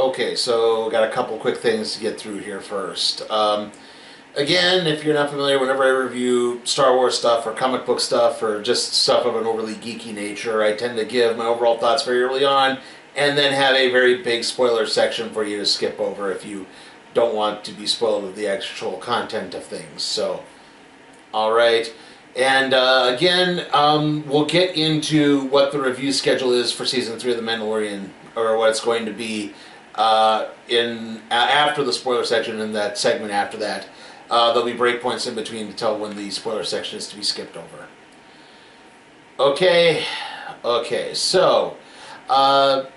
Okay, so got a couple quick things to get through here first. Again, if you're not familiar, whenever I review Star Wars stuff or comic book stuff or just stuff of an overly geeky nature, I tend to give my overall thoughts very early on and then have a very big spoiler section for you to skip over if you don't want to be spoiled with the actual content of things. So, alright. And again, we'll get into what the review schedule is for Season 3 of The Mandalorian, or what it's going to be after the spoiler section in that segment after that. There'll be breakpoints in between to tell when the spoiler section is to be skipped over. Okay, so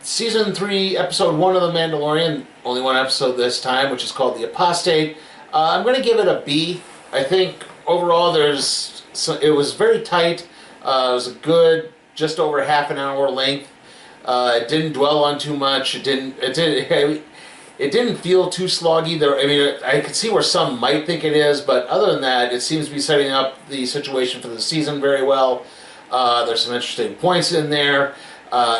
Season 3, Episode 1 of The Mandalorian, only one episode this time, which is called The Apostate. I'm going to give it a B. I think overall it was very tight. It was a good, just over half an hour length. It didn't dwell on too much. It didn't feel too sloggy. I could see where some might think it is, but other than that, it seems to be setting up the situation for the season very well. There's some interesting points in there,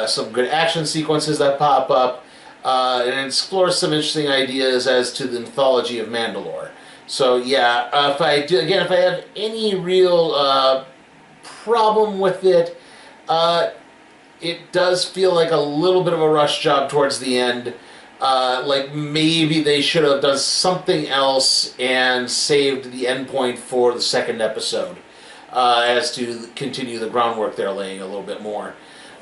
some good action sequences that pop up, and it explores some interesting ideas as to the mythology of Mandalore. So yeah, if I have any real problem with it, it does feel like a little bit of a rush job towards the end. Like maybe they should have done something else and saved the end point for the second episode, as to continue the groundwork they're laying a little bit more.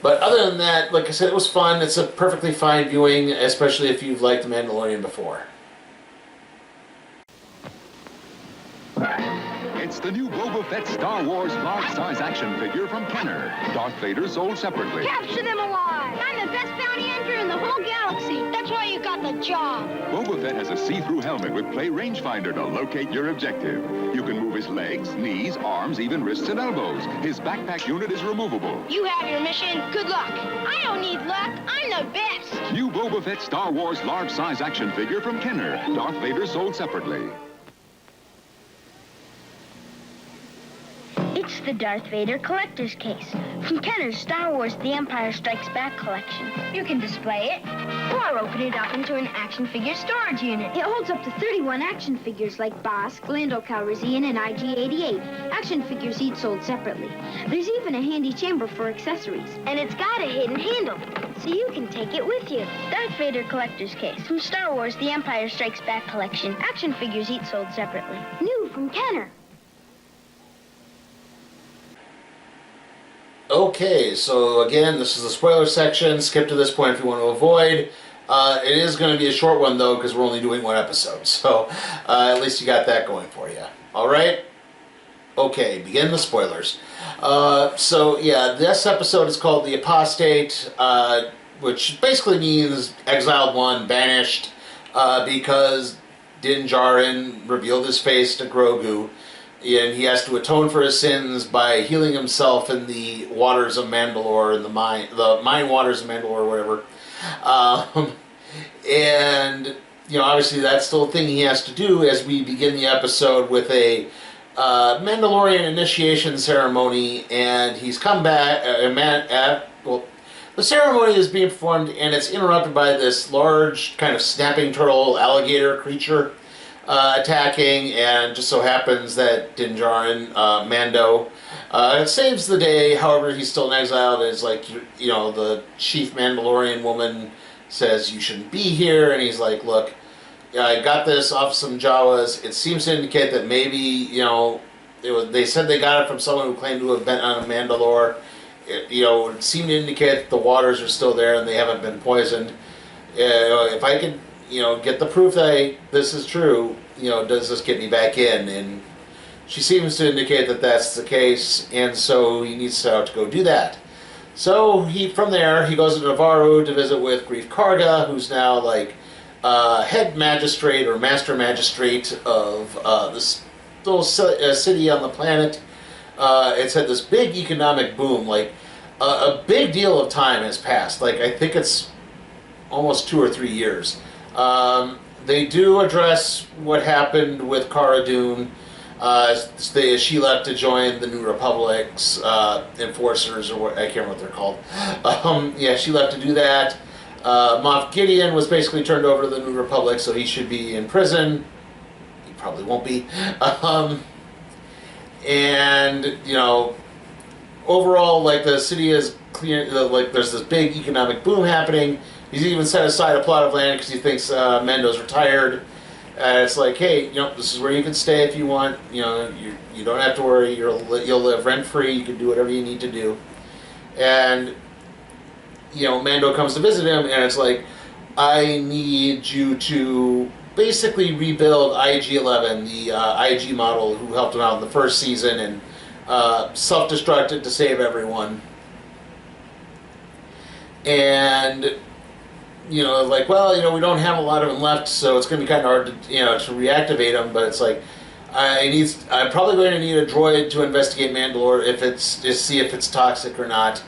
But other than that, like I said, it was fun. It's a perfectly fine viewing, especially if you've liked The Mandalorian before. It's the new Boba Fett Star Wars large-size action figure from Kenner. Darth Vader sold separately. Capture them alive! I'm the best bounty hunter in the whole galaxy. That's why you got the job. Boba Fett has a see-through helmet with play rangefinder to locate your objective. You can move his legs, knees, arms, even wrists and elbows. His backpack unit is removable. You have your mission. Good luck. I don't need luck. I'm the best. New Boba Fett Star Wars large-size action figure from Kenner. Darth Vader sold separately. It's the Darth Vader collector's case from Kenner's Star Wars The Empire Strikes Back collection. You can display it or open it up into an action figure storage unit. It holds up to 31 action figures like Bosk, Lando Calrissian, and IG-88. Action figures each sold separately. There's even a handy chamber for accessories. And it's got a hidden handle, so you can take it with you. Darth Vader collector's case from Star Wars The Empire Strikes Back collection. Action figures each sold separately. New from Kenner. Okay, so again, this is the spoiler section. Skip to this point if you want to avoid. It is going to be a short one, though, because we're only doing one episode. So at least you got that going for you. All right? Okay, begin the spoilers. So, yeah, this episode is called The Apostate, which basically means Exiled One, banished, because Din Djarin revealed his face to Grogu. And he has to atone for his sins by healing himself in the waters of Mandalore, in the mine waters of Mandalore, or whatever. And, you know, obviously that's still a thing he has to do as we begin the episode with a Mandalorian initiation ceremony, and he's come back, the ceremony is being performed, and it's interrupted by this large kind of snapping turtle alligator creature attacking, and just so happens that Din Djarin, Mando, saves the day. However, he's still in exile. It's like, you know, the chief Mandalorian woman says, you shouldn't be here, and he's like, look, I got this off some Jawas. It seems to indicate that maybe, you know, they said they got it from someone who claimed to have been on a Mandalore. It seemed to indicate that the waters are still there and they haven't been poisoned. If I could, get the proof that this is true, does this get me back in? And she seems to indicate that that's the case, and so he needs to go do that. So from there, he goes to Navarro to visit with Grief Karga, who's now like head magistrate or master magistrate of this little city on the planet. It's had this big economic boom. Like a big deal of time has passed. Like I think it's almost 2 or 3 years. They do address what happened with Cara Dune. She left to join the New Republic's enforcers, or what, I can't remember what they're called. Yeah, she left to do that. Moff Gideon was basically turned over to the New Republic, so he should be in prison. He probably won't be. And, you know, overall, like, the city is clear, like, there's this big economic boom happening. He's even set aside a plot of land because he thinks Mando's retired. It's like, hey, you know, this is where you can stay if you want. You know, you don't have to worry. You'll live rent-free. You can do whatever you need to do. And, you know, Mando comes to visit him, and it's like, I need you to basically rebuild IG-11, the IG model who helped him out in the first season and self-destructed to save everyone. And, you know, like, well, you know, we don't have a lot of them left, so it's going to be kind of hard to, you know, to reactivate them. But it's like, I'm probably going to need a droid to investigate Mandalore to see if it's toxic or not.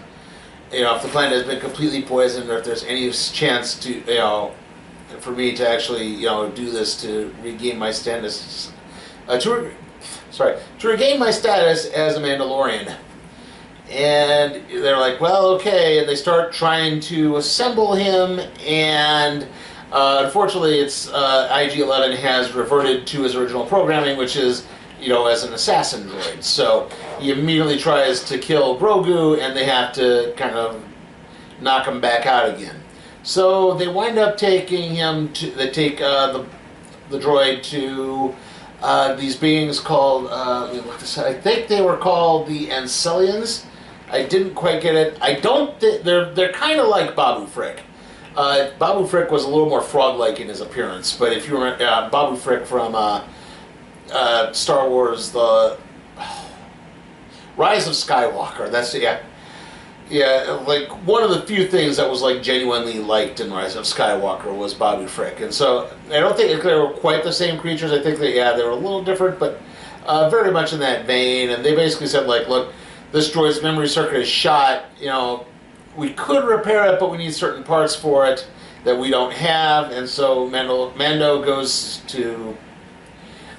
You know, if the planet has been completely poisoned, or if there's any chance to, you know, for me to actually, you know, do this to regain my status, to regain my status as a Mandalorian. And they're like, well, okay, and they start trying to assemble him, and unfortunately, it's IG-11 has reverted to his original programming, which is, you know, as an assassin droid. So he immediately tries to kill Grogu, and they have to kind of knock him back out again. So they wind up taking him to, they take the droid to these beings called, I think they were called the Ancelians. I didn't quite get it. I don't think, they're kind of like Babu Frick. Babu Frick was a little more frog-like in his appearance, but if you remember, Babu Frick from Star Wars, the Rise of Skywalker, that's, yeah, like, one of the few things that was, like, genuinely liked in Rise of Skywalker was Babu Frick. And so, I don't think they were quite the same creatures. I think that, yeah, they were a little different, but very much in that vein. And they basically said, like, look, this droid's memory circuit is shot, you know, we could repair it, but we need certain parts for it that we don't have. And so Mando goes to,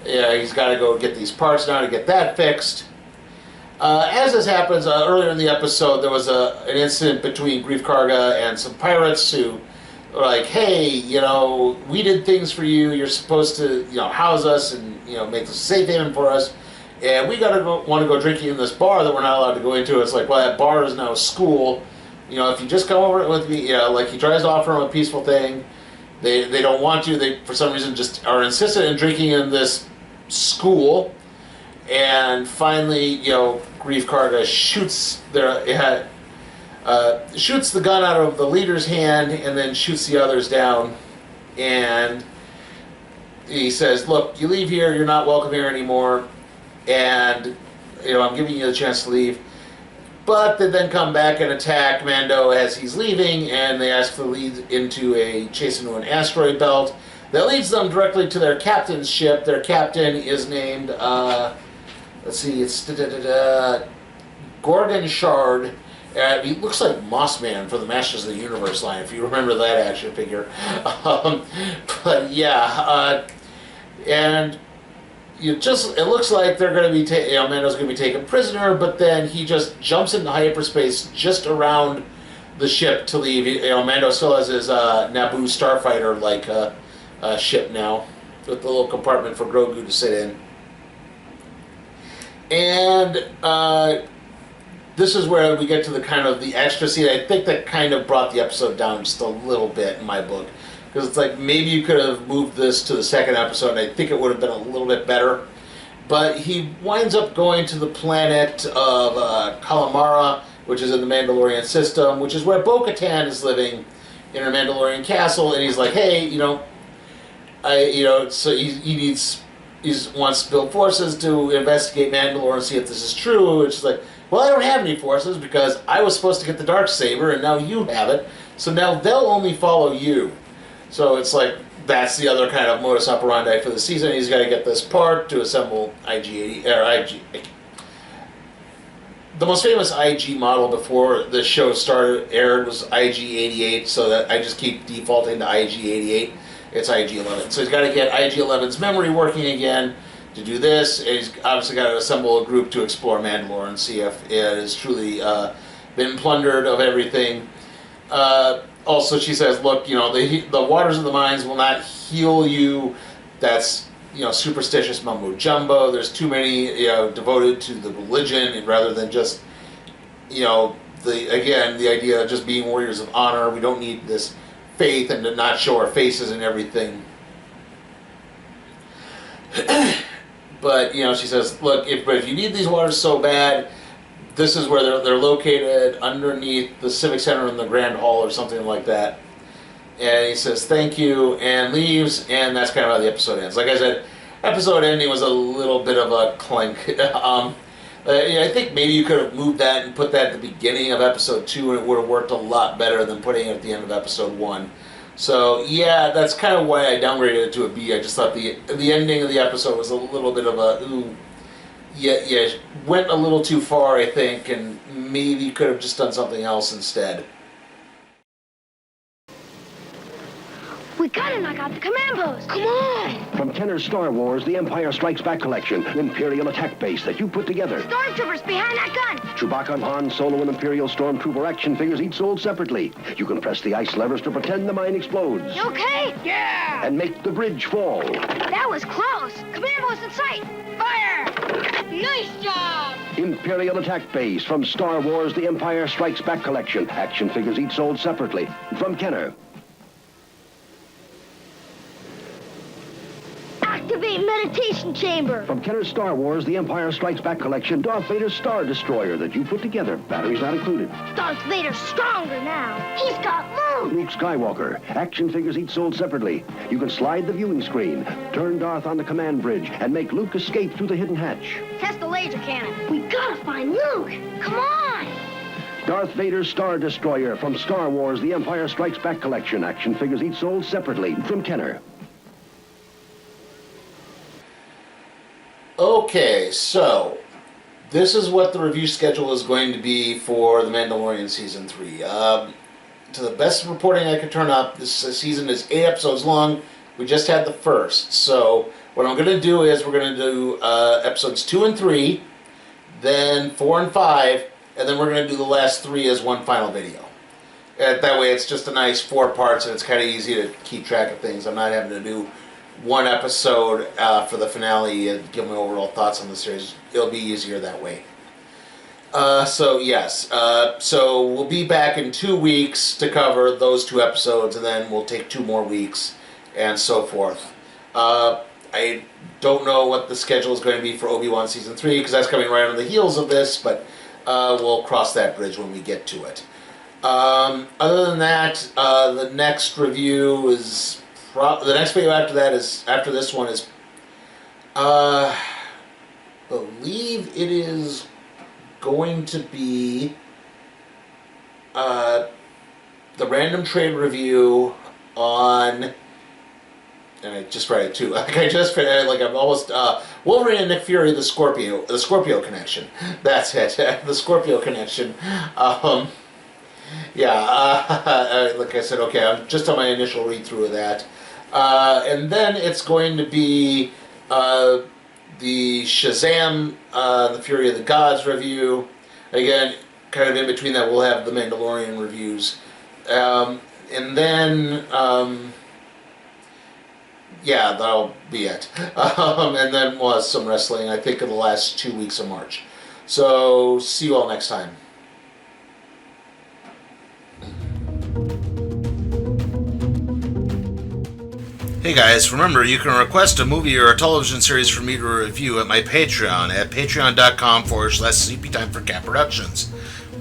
yeah, he's got to go get these parts now to get that fixed. As this happens, earlier in the episode, there was an incident between Grief Karga and some pirates who were like, hey, you know, we did things for you, you're supposed to, you know, house us and, you know, make this a safe haven for us, and we want to go drinking in this bar that we're not allowed to go into. It's like, well, that bar is now a school. You know, if you just come over with me, you know, like, he tries to offer them a peaceful thing. They don't want to. They, for some reason, just are insistent in drinking in this school. And finally, you know, Grief Karga shoots shoots the gun out of the leader's hand and then shoots the others down. And he says, look, you leave here, you're not welcome here anymore. And, you know, I'm giving you the chance to leave. But they then come back and attack Mando as he's leaving, and they ask to lead chase into an asteroid belt that leads them directly to their captain's ship. Their captain is named, let's see, it's Gorgon Shard. He looks like Mossman for the Masters of the Universe line, if you remember that action figure. But yeah, and it looks like they're going to be, Mando's going to be taken prisoner, but then he just jumps into hyperspace just around the ship to leave. Mando still has his Naboo starfighter-like ship now, with the little compartment for Grogu to sit in. And this is where we get to the kind of the extra scene. I think that kind of brought the episode down just a little bit in my book. Because it's like, maybe you could have moved this to the second episode, and I think it would have been a little bit better. But he winds up going to the planet of Calamara, which is in the Mandalorian system, which is where Bo-Katan is living in her Mandalorian castle. And he's like, hey, so he wants to build forces to investigate Mandalore and see if this is true. Which is like, well, I don't have any forces because I was supposed to get the Darksaber, and now you have it. So now they'll only follow you. So it's like, that's the other kind of modus operandi for the season. He's got to get this part to assemble IG-80, or IG. The most famous IG model before the show aired was IG-88, so that I just keep defaulting to IG-88. It's IG-11. So he's got to get IG-11's memory working again to do this. And he's obviously got to assemble a group to explore Mandalore and see if it has truly been plundered of everything. also, she says, look, the waters of the mines will not heal you. That's, superstitious mumbo jumbo. There's too many, devoted to the religion rather than just, the idea of just being warriors of honor. We don't need this faith and to not show our faces and everything. But, she says, look, if you need these waters so bad, this is where they're located, underneath the Civic Center in the Grand Hall or something like that. And he says, thank you, and leaves, and that's kind of how the episode ends. Like I said, episode ending was a little bit of a clink. I think maybe you could have moved that and put that at the beginning of episode 2, and it would have worked a lot better than putting it at the end of episode 1. So, yeah, that's kind of why I downgraded it to a B. I just thought the ending of the episode was a little bit of a, ooh, yeah, went a little too far, I think, and maybe you could have just done something else instead. We gotta knock out the command post. Come on! From Kenner's Star Wars, The Empire Strikes Back collection, Imperial attack base that you put together. Stormtroopers behind that gun. Chewbacca, Han, Solo, and Imperial Stormtrooper action figures each sold separately. You can press the ice levers to pretend the mine explodes. You okay? Yeah! And make the bridge fall. That was close. Command post in sight. Fire! Nice job! Imperial attack base from Star Wars, The Empire Strikes Back collection. Action figures each sold separately. From Kenner. Activate meditation chamber. From Kenner's Star Wars, The Empire Strikes Back collection, Darth Vader's Star Destroyer that you put together. Batteries not included. Darth Vader's stronger now. He's got Luke. Luke Skywalker. Action figures each sold separately. You can slide the viewing screen, turn Darth on the command bridge, and make Luke escape through the hidden hatch. Test the laser cannon. We gotta find Luke. Come on. Darth Vader's Star Destroyer from Star Wars, The Empire Strikes Back collection. Action figures each sold separately. From Kenner. Okay, so this is what the review schedule is going to be for The Mandalorian Season 3. To the best reporting I could turn up, this season is 8 episodes long. We just had the first. So what I'm going to do is we're going to do episodes 2 and 3, then 4 and 5, and then we're going to do the last 3 as one final video. That way it's just a nice 4 parts, and it's kind of easy to keep track of things. I'm not having to do one episode for the finale and give my overall thoughts on the series. It'll be easier that way. So yes, so we'll be back in 2 weeks to cover those 2 episodes, and then we'll take 2 more weeks and so forth. I don't know what the schedule is going to be for Obi-Wan Season 3 because that's coming right on the heels of this, but we'll cross that bridge when we get to it. Other than that, the next review is the next video after that is, after this one is, believe it is going to be the random trade review on, and I just read it too, like I'm almost, Wolverine and Nick Fury, the Scorpio connection. That's it, the Scorpio connection. Yeah, like I said, okay, I'm just on my initial read-through of that. And then it's going to be the Shazam, the Fury of the Gods review. Again, kind of in between that, we'll have the Mandalorian reviews. And then, yeah, that'll be it. And then we'll have some wrestling, I think, in the last 2 weeks of March. So, see you all next time. Hey guys, remember you can request a movie or a television series for me to review at my Patreon at patreon.com/CPTime for Cat Productions.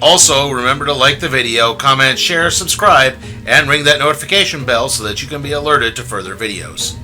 Also, remember to like the video, comment, share, subscribe, and ring that notification bell so that you can be alerted to further videos.